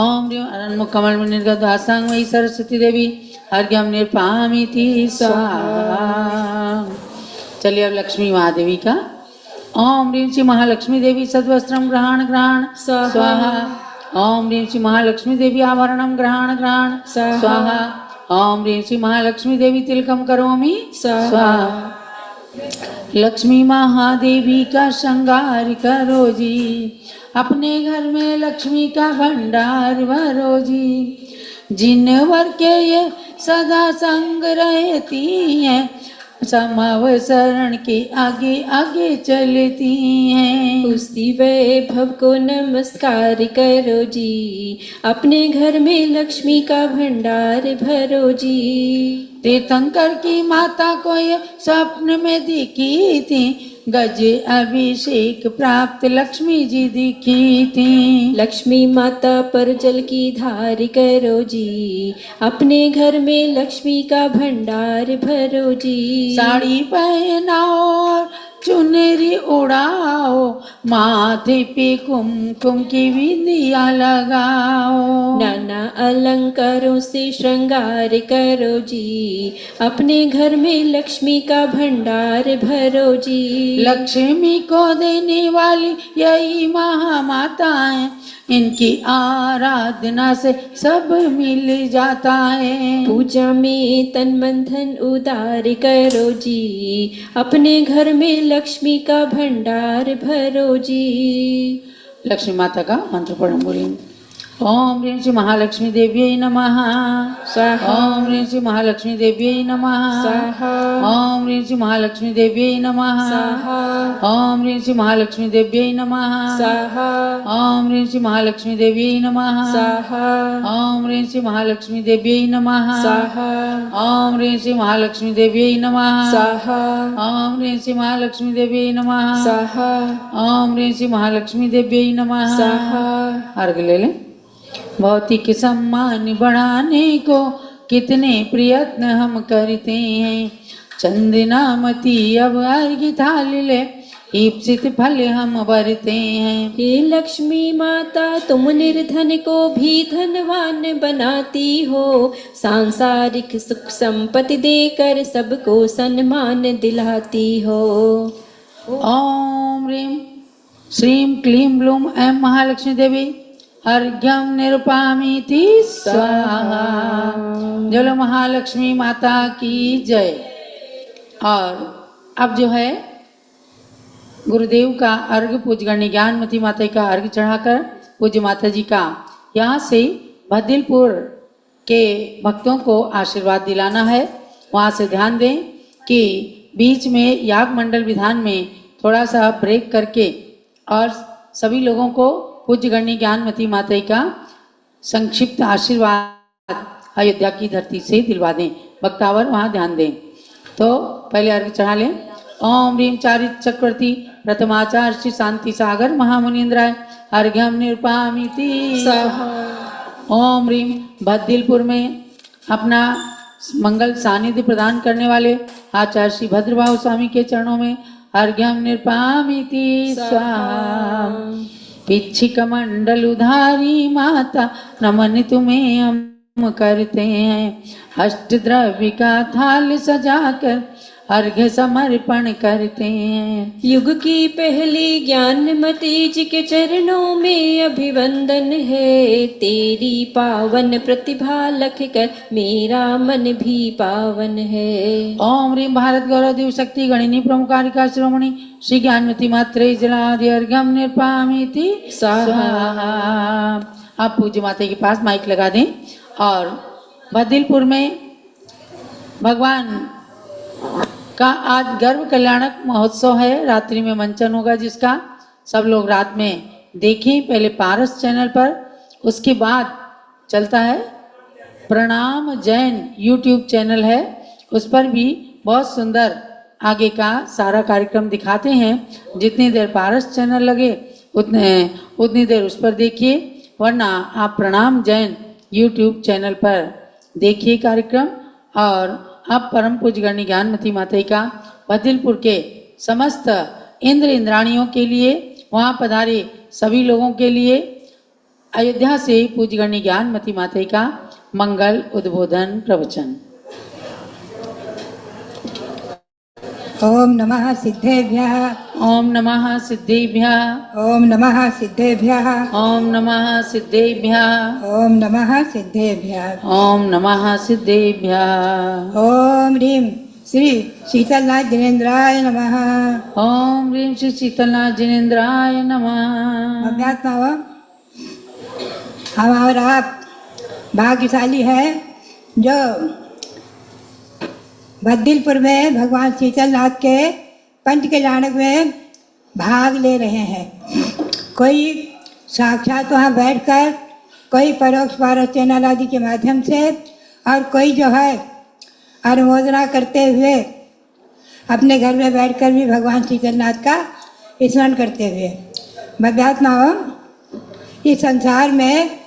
ओम ह्रीं अनन्मुख कमल में निर्गत आसांगमयी सरस्वती देवी अर्घ्यम निर्पामीति स्वाहा। चलिए अब लक्ष्मी महादेवी का। ओम ह्रीं श्री महालक्ष्मी देवी सद्वस्त्रम ग्रहण ग्रहण स्वाहा। ओम ह्रीं श्री महालक्ष्मी देवी आभरणम ग्रहण ग्रहण स्वाहा। ओम ह्रीं श्री महालक्ष्मी देवी तिलकम करोमि स्वाहा। लक्ष्मी महादेवी का श्रृंगार करो जी, अपने घर में लक्ष्मी का भंडार भरो जी। जिन वर के ये सदा संग रहती हैं, समाव शरण के आगे आगे चलती हैं। उसी वैभव को नमस्कार करो जी, अपने घर में लक्ष्मी का भंडार भरो जी। तीर्थंकर की माता को ये स्वप्न में दिखी थी, गज अभिषेक प्राप्त लक्ष्मी जी दिखी थी। लक्ष्मी माता पर जल की धार करो जी, अपने घर में लक्ष्मी का भंडार भरो जी। साड़ी पहनाओ और चुनरी उड़ाओ, माथे पे कुमकुम की बिंदिया लगाओ। नाना अलंकारों से श्रृंगार करो जी, अपने घर में लक्ष्मी का भंडार भरो जी। लक्ष्मी को देने वाली यही महामाता है, इनकी आराधना से सब मिल जाता है। पूजा में तन मन धन उदार करो जी, अपने घर में लक्ष्मी का भंडार भरो जी। लक्ष्मी माता का मंत्र पढ़ो, बोलिए। ओम ह्रीं श्री महालक्ष्मी देव्यै नमः स्वाहा। ओम ह्रीं श्री महालक्ष्मी देव्यै नमः स्वाहा। ओम ह्रीं श्री महालक्ष्मी देव्यै नमः स्वाहा। ओम ह्रीं श्री महालक्ष्मी देव्यै नमः स्वाहा। ओम ह्रीं श्री महालक्ष्मी देव्यै नमः स्वाहा। ओम ह्रीं श्री महालक्ष्मी देव्यै नमः स्वाहा। ओम ह्रीं श्री महालक्ष्मी देव्यै नमः स्वाहा। ओम ह्रीं श्री महालक्ष्मी देव्यै नमः स्वाहा। ओम ह्रीं श्री महालक्ष्मी देव्यै नमः। स्वाहा। अर्घ ले लें। भौतिक सम्मान बढ़ाने को कितने प्रयत्न हम करते हैं, चंदनामती अब अर्घ्य थाल ले, ईप्सित फल हम भरते हैं। हे लक्ष्मी माता, तुम निर्धन को भी धनवान बनाती हो, सांसारिक सुख संपत्ति देकर सबको सम्मान दिलाती हो। ओम ह्रीं श्रीं क्लीं ब्लूं ऐं महालक्ष्मी देवी अर्घ्यम निरुपामीति स्वाहा। जलो महालक्ष्मी माता की जय। और अब जो है गुरुदेव का अर्घ पूज्य गण्य ज्ञानमती माता का अर्घ चढ़ाकर पूज्य माता जी का यहाँ से भद्दिलपुर के भक्तों को आशीर्वाद दिलाना है। वहाँ से ध्यान दें कि बीच में याग मंडल विधान में थोड़ा सा ब्रेक करके और सभी लोगों को पूज्य गण्य ज्ञानमती माता का संक्षिप्त आशीर्वाद अयोध्या की धरती से दिलवा दें। भक्तावर वहाँ ध्यान दें। तो पहले अर्घ चढ़ा लें। ओम ह्रीं चारित चक्रवर्ती प्रथमाचार्य श्री शांति सागर महामुनीन्द्राय अर्घ्यम निरुपामीति स्वाहा। ओम ह्रीं भद्दिलपुर में अपना मंगल सानिध्य प्रदान करने वाले आचार्य श्री भद्रबाहु स्वामी के चरणों में अर्घ्यम निरुपामीति स्वाहा। पिच्छिक मंडल उधारी माता नमन तुम्हें हम करते हैं, अष्ट द्रव्य का थाल सजाकर अर्घ्य समर्पण करते हैं। युग की पहली ज्ञानमती जी के चरणों में अभिवंदन है, तेरी पावन प्रतिभा लख कर मेरा मन भी पावन है। ओम ह्रीं भारत गौरव देव शक्ति गणिनी प्रमुखारिका शिरोमणि श्री ज्ञानमती मात्रे जलादि अर्घ्यम निरुपामीति स्वाहा। आप पूज्य माता के पास माइक लगा दें। और भद्दिलपुर में भगवान का आज गर्भ कल्याणक महोत्सव है। रात्रि में मंचन होगा जिसका सब लोग रात में देखें, पहले पारस चैनल पर, उसके बाद चलता है प्रणाम जैन यूट्यूब चैनल है, उस पर भी बहुत सुंदर आगे का सारा कार्यक्रम दिखाते हैं। जितनी देर पारस चैनल लगे उतनी देर उस पर देखिए, वरना आप प्रणाम जैन यूट्यूब चैनल पर देखिए कार्यक्रम। और अब परम पूज्य गण्य ज्ञानमती माता का भद्दिलपुर के समस्त इंद्र इंद्राणियों के लिए, वहाँ पधारे सभी लोगों के लिए अयोध्या से पूज्यगण्य ज्ञानमती माता का मंगल उद्बोधन प्रवचन। ओम नमः सिद्धेभ्यः। ओम नमः सिद्धेभ्यः। ओम नमः सिद्धेभ्यः। ओम नमः सिद्धेभ्यः। ओम नमः सिद्धेभ्यः। ओम नमः सिद्धेभ्यः। ओम ह्रीं श्री शीतलनाथ जिनेन्द्राय नमः। ओम ह्रीं श्री शीतलनाथ जिनेन्द्राय नमः। अभ्यात्मा हम और आप भाग्यशाली है जो बद्दिलपुर में भगवान शीतलनाथ के पंच कल्याणक में भाग ले रहे हैं। कोई साक्षात वहाँ बैठकर, कोई परोक्ष पारस चैनल आदि के माध्यम से, और कोई जो है अनुमोदना करते हुए अपने घर में बैठकर भी भगवान शीतलनाथ का स्मरण करते हुए। भव्यात्माओं, इस संसार में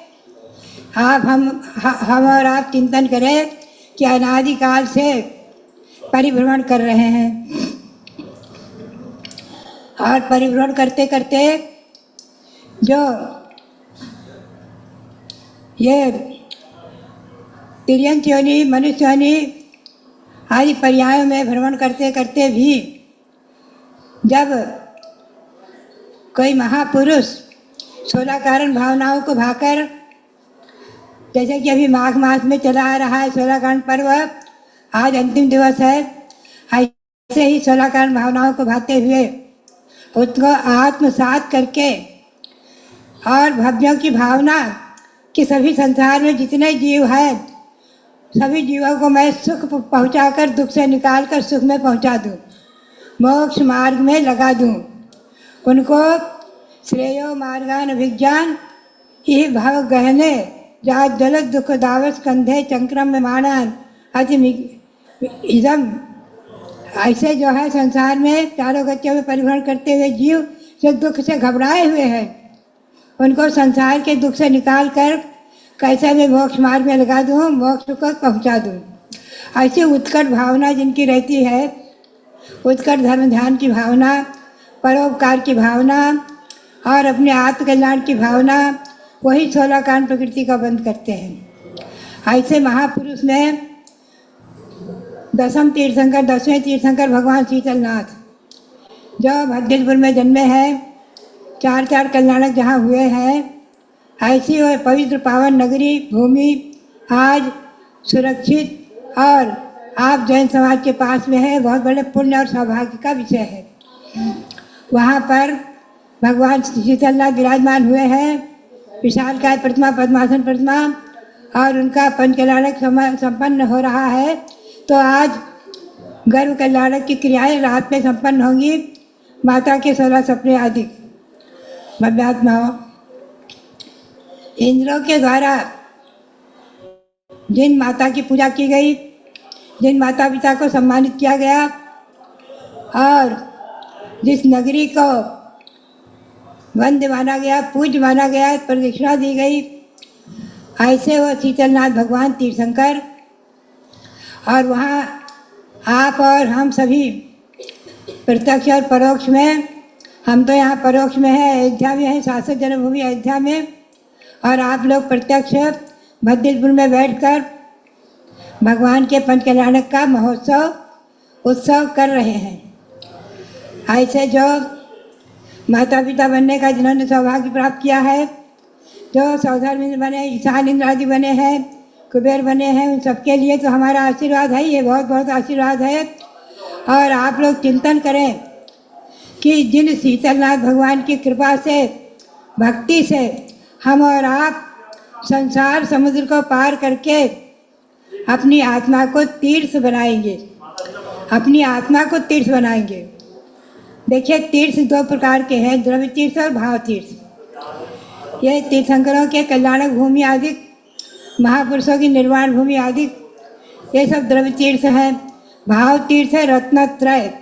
हम और आप चिंतन करें कि अनादिकाल से परिभ्रमण कर रहे हैं, और परिभ्रमण करते करते जो ये तिर्यंत योनि, मनुष्य योनि आदि पर्यायों में भ्रमण करते करते भी जब कोई महापुरुष 16 कारण भावनाओं को भाकर, जैसे कि अभी माघ मास में चला आ रहा है 16 कारण पर्व, आज अंतिम दिवस है, ऐसे ही 16 कारण भावनाओं को भाते हुए उसको आत्मसात करके और भव्यों की भावना कि सभी संसार में जितने जीव हैं सभी जीवों को मैं सुख पहुंचाकर दुख से निकालकर सुख में पहुंचा दूं, मोक्ष मार्ग में लगा दूं, उनको श्रेयो मार्गान अभिज्ञान ही भाव गहने जहाँ जलद दुख दावस कंधे चंक्रम में मानन अति इदम। ऐसे जो है संसार में चारों गतियों में परिभ्रमण करते हुए जीव जो दुख से घबराए हुए हैं, उनको संसार के दुख से निकाल कर कैसे मैं मोक्ष मार्ग में लगा दूँ, मोक्ष को पहुँचा दूँ। ऐसी उत्कट भावना जिनकी रहती है, उत्कट धर्म ध्यान की भावना, परोपकार की भावना और अपने आत्मकल्याण की भावना, वही 16 कारण प्रकृति का बंद करते हैं। ऐसे महापुरुष में दसम तीर्थंकर, 10वें तीर्थंकर भगवान शीतलनाथ जो बद्दिलपुर में जन्मे हैं, 4 कल्याणक जहाँ हुए हैं, ऐसी वह पवित्र पावन नगरी भूमि आज सुरक्षित और आप जैन समाज के पास में है। बहुत बड़े पुण्य और सौभाग्य का विषय है। वहाँ पर भगवान शीतलनाथ विराजमान हुए हैं, विशालकाय प्रतिमा, पद्मासन प्रतिमा, और उनका पंच कल्याणक संपन्न हो रहा है। तो आज गर्भ कल्याणक की क्रियाएं रात में संपन्न होंगी, माता के 16 सपने आदि। भव्यात्माओं, इंद्रों के द्वारा जिन माता की पूजा की गई, जिन माता पिता को सम्मानित किया गया और जिस नगरी को वंद्य माना गया, पूज्य माना गया, प्रदक्षिणा दी गई, ऐसे वो शीतलनाथ भगवान तीर्थंकर। और वहाँ आप और हम सभी प्रत्यक्ष और परोक्ष में, हम तो यहाँ परोक्ष में हैं, अयोध्या में हैं, शासक जन्मभूमि अयोध्या में, और आप लोग प्रत्यक्ष बद्दिलपुर में बैठकर भगवान के पंच कल्याणक का महोत्सव उत्सव कर रहे हैं। ऐसे जो माता पिता बनने का जिन्होंने सौभाग्य प्राप्त किया है, जो सौधर्मिंद्र बने, ईशान इंद्र आदि बने हैं, कुबेर बने हैं, उन सबके लिए तो हमारा आशीर्वाद है, ये बहुत बहुत आशीर्वाद है। और आप लोग चिंतन करें कि जिन शीतलनाथ भगवान की कृपा से, भक्ति से हम और आप संसार समुद्र को पार करके अपनी आत्मा को तीर्थ बनाएंगे, अपनी आत्मा को तीर्थ बनाएंगे। देखिए, तीर्थ 2 प्रकार के हैं, द्रव्य तीर्थ और भाव तीर्थ। ये तीर्थंकरों के कल्याणक भूमि आदि, महापुरुषों की निर्वाण भूमि आदि, ये सब द्रव्य तीर्थ हैं। भाव तीर्थ है रत्नत्रय,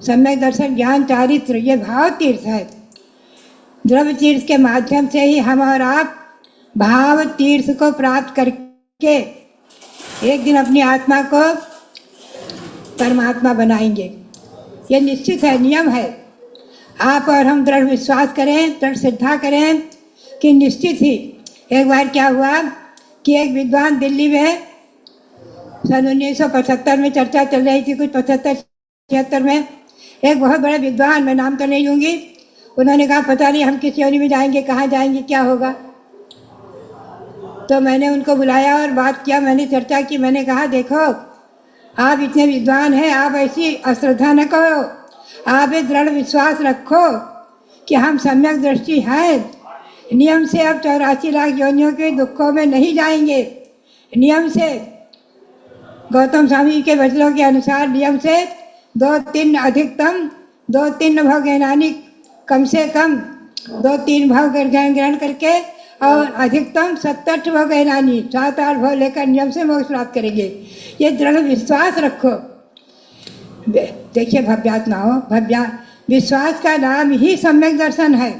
सम्यक दर्शन, ज्ञान, चारित्र, ये भाव तीर्थ है। द्रव्य तीर्थ के माध्यम से ही हम और आप भाव तीर्थ को प्राप्त करके एक दिन अपनी आत्मा को परमात्मा बनाएंगे। ये निश्चित है, नियम है। आप और हम दृढ़ विश्वास करें, दृढ़ श्रद्धा करें, कि निश्चित ही एक बार क्या हुआ कि एक विद्वान दिल्ली में सन 1975 में चर्चा चल रही थी, कुछ 75-76 में, एक बहुत बड़े विद्वान, मैं नाम तो नहीं लूँगी, उन्होंने कहा पता नहीं हम किस योनि में जाएंगे, कहाँ जाएंगे, क्या होगा। तो मैंने उनको बुलाया और बात किया, मैंने चर्चा की। मैंने कहा देखो आप इतने विद्वान हैं, आप ऐसी अश्रद्धा न करो, आप एक दृढ़ विश्वास रखो कि हम सम्यक दृष्टि हैं, नियम से अब 84 लाख योनियों के दुखों में नहीं जाएंगे। नियम से गौतम स्वामी के वचनों के अनुसार नियम से 2-3 अधिकतम 2-3 भाव ज्ञानी, कम से कम 2-3 भाव ग्रहण करके और अधिकतम 27 भाव ज्ञानी 7-8 भाव लेकर नियम से मोक्ष प्राप्त करेंगे। ये दृढ़ विश्वास रखो। देखिए भव्यात ना हो, विश्वास का नाम ही सम्यक दर्शन है।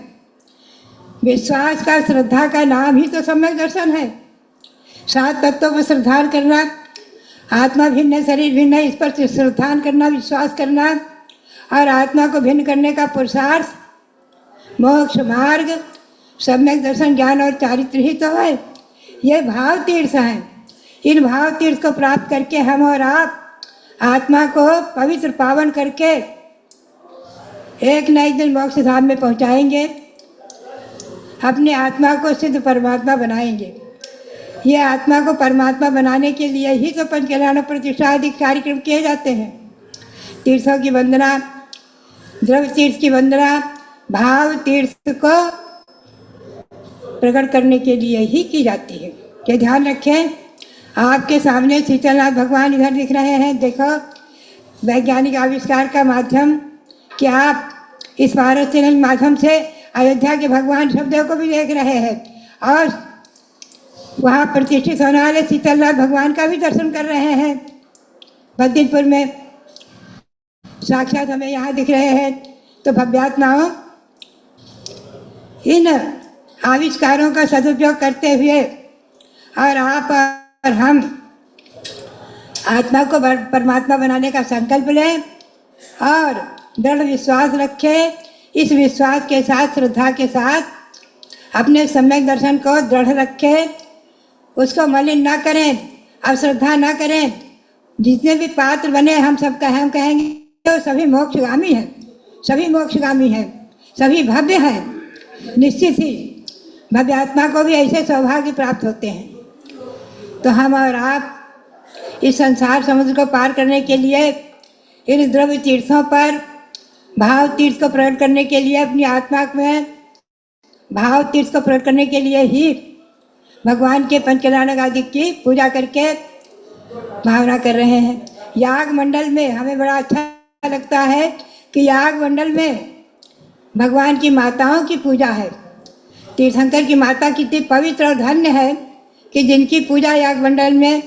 विश्वास का, श्रद्धा का नाम ही तो सम्यक दर्शन है। 7 तत्वों पर श्रद्धा करना, आत्मा भिन्न है, शरीर भिन्न है, इस पर श्रद्धा करना, विश्वास करना, और आत्मा को भिन्न करने का पुरुषार्थ, मोक्ष मार्ग, सम्यक दर्शन, ज्ञान और चारित्र ही तो है। ये भाव तीर्थ हैं। इन भाव तीर्थ को प्राप्त करके हम और आप आत्मा को पवित्र पावन करके एक न एक दिन मोक्ष धाम में पहुंचाएंगे, अपने आत्मा को सिद्ध परमात्मा बनाएंगे। ये आत्मा को परमात्मा बनाने के लिए ही तो पंच कल्याण प्रतिष्ठा आदि कार्यक्रम किए जाते हैं। तीर्थों की वंदना, द्रव्य तीर्थ की वंदना भाव तीर्थ को प्रकट करने के लिए ही की जाती है। ये ध्यान रखें। आपके सामने शीतलनाथ भगवान इधर दिख रहे हैं। देखो वैज्ञानिक आविष्कार का माध्यम कि आप इस भारत चैनल के माध्यम से अयोध्या के भगवान शब्दों को भी देख रहे हैं और वहाँ प्रतिष्ठित होने वाले शीतलनाथ भगवान का भी दर्शन कर रहे हैं। बद्दीपुर में साक्षात हमें यहाँ दिख रहे हैं। तो भव्यात ना हो, इन आविष्कारों का सदुपयोग करते हुए और आप और हम आत्मा को परमात्मा बनाने का संकल्प लें और दृढ़ विश्वास रखें। इस विश्वास के साथ, श्रद्धा के साथ अपने सम्यक दर्शन को दृढ़ रखें, उसको मलिन ना करें, अश्रद्धा ना करें। जितने भी पात्र बने हम कहेंगे तो सभी मोक्षगामी हैं, सभी मोक्षगामी हैं, सभी भव्य हैं। निश्चित ही भव्य आत्मा को भी ऐसे सौभाग्य प्राप्त होते हैं। तो हम और आप इस संसार समुद्र को पार करने के लिए इन द्रव्य तीर्थों पर भाव तीर्थ को प्रकट करने के लिए, अपनी आत्मा में भाव तीर्थ को प्रकट करने के लिए ही भगवान के पंच कल्याणक आदि की पूजा करके भावना कर रहे हैं। याग मंडल में हमें बड़ा अच्छा लगता है कि याग मंडल में भगवान की माताओं की पूजा है। तीर्थंकर की माता कितनी पवित्र और धन्य है कि जिनकी पूजा याग मंडल में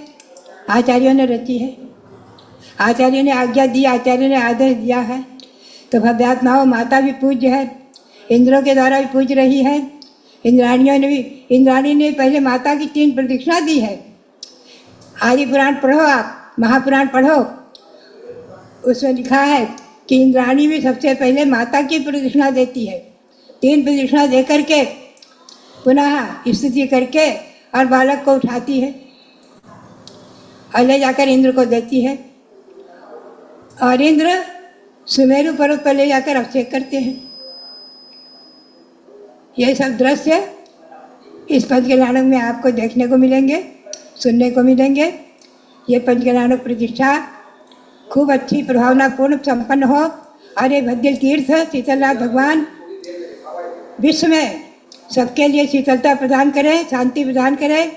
आचार्यों ने रची है, आचार्यों ने आज्ञा दी, आचार्यों ने आदेश दिया है। तो भव्यात्माओं माता भी पूज्य है, इंद्रों के द्वारा भी पूज रही है। इंद्राणी ने पहले माता की 3 प्रदक्षिणा दी है। आदि पुराण पढ़ो, आप महापुराण पढ़ो, उसमें लिखा है कि इंद्राणी भी सबसे पहले माता की प्रदक्षिणा देती है। 3 प्रदक्षिणा दे करके पुनः स्तुति करके और बालक को उठाती है और ले जाकर इंद्र को देती है, और इंद्र सुमेरु पर्वत पर ले जाकर अभिषेक करते हैं। ये सब दृश्य इस पंचकल्याणक में आपको देखने को मिलेंगे, सुनने को मिलेंगे। ये पंचकल्याणक प्रतिष्ठा खूब अच्छी प्रभावनापूर्ण संपन्न हो और ये भद्र तीर्थ शीतलनाथ भगवान विश्व में सबके लिए शीतलता प्रदान करें, शांति प्रदान करें,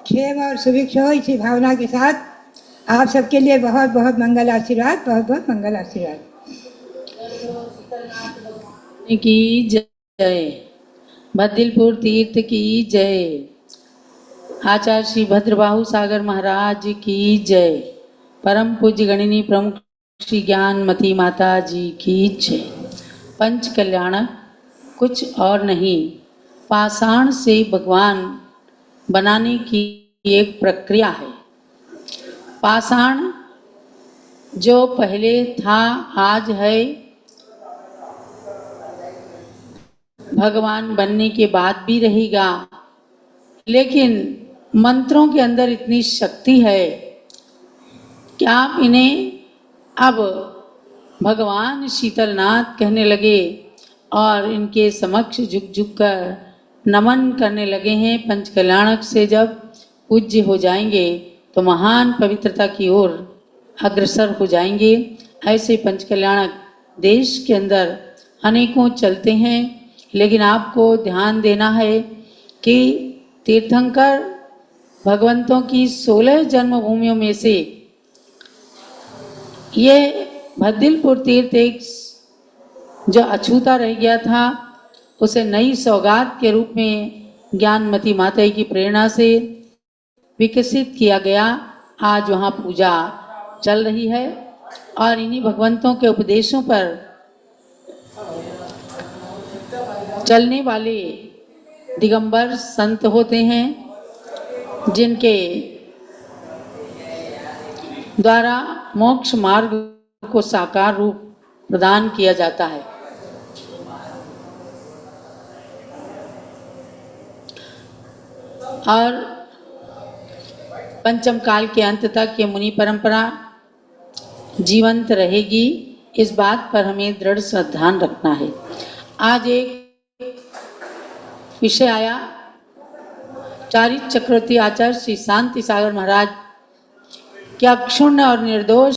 क्षेम और सुभिक्ष हो। इसी भावना के साथ आप सबके लिए बहुत बहुत मंगल आशीर्वाद, बहुत बहुत मंगल आशीर्वाद की जय। बद्दिलपुर तीर्थ की जय। आचार्य श्री भद्रबाहु सागर महाराज की जय। परम पूज्य गणिनी प्रमुख श्री ज्ञानमती माता जी की जय। पंच कल्याण कुछ और नहीं, पाषाण से भगवान बनाने की एक प्रक्रिया है। पाषाण जो पहले था आज है, भगवान बनने के बाद भी रहेगा। लेकिन मंत्रों के अंदर इतनी शक्ति है कि आप इन्हें अब भगवान शीतलनाथ कहने लगे और इनके समक्ष झुक झुक कर नमन करने लगे हैं। पंचकल्याणक से जब पूज्य हो जाएंगे तो महान पवित्रता की ओर अग्रसर हो जाएंगे। ऐसे पंचकल्याणक देश के अंदर अनेकों चलते हैं, लेकिन आपको ध्यान देना है कि तीर्थंकर भगवंतों की 16 जन्मभूमियों में से ये भद्दिलपुर तीर्थ एक जो अछूता रह गया था, उसे नई सौगात के रूप में ज्ञानमती माता की प्रेरणा से विकसित किया गया। आज वहाँ पूजा चल रही है और इन्हीं भगवंतों के उपदेशों पर चलने वाले दिगंबर संत होते हैं, जिनके द्वारा मोक्ष मार्ग को साकार रूप प्रदान किया जाता है। और पंचम काल के अंत तक ये मुनि परंपरा जीवंत रहेगी, इस बात पर हमें दृढ़ श्रद्धान रखना है। आज एक विषय आया, चारित्र चक्रवर्ती आचार्य श्री शांति सागर महाराज क्या क्षुण्ण और निर्दोष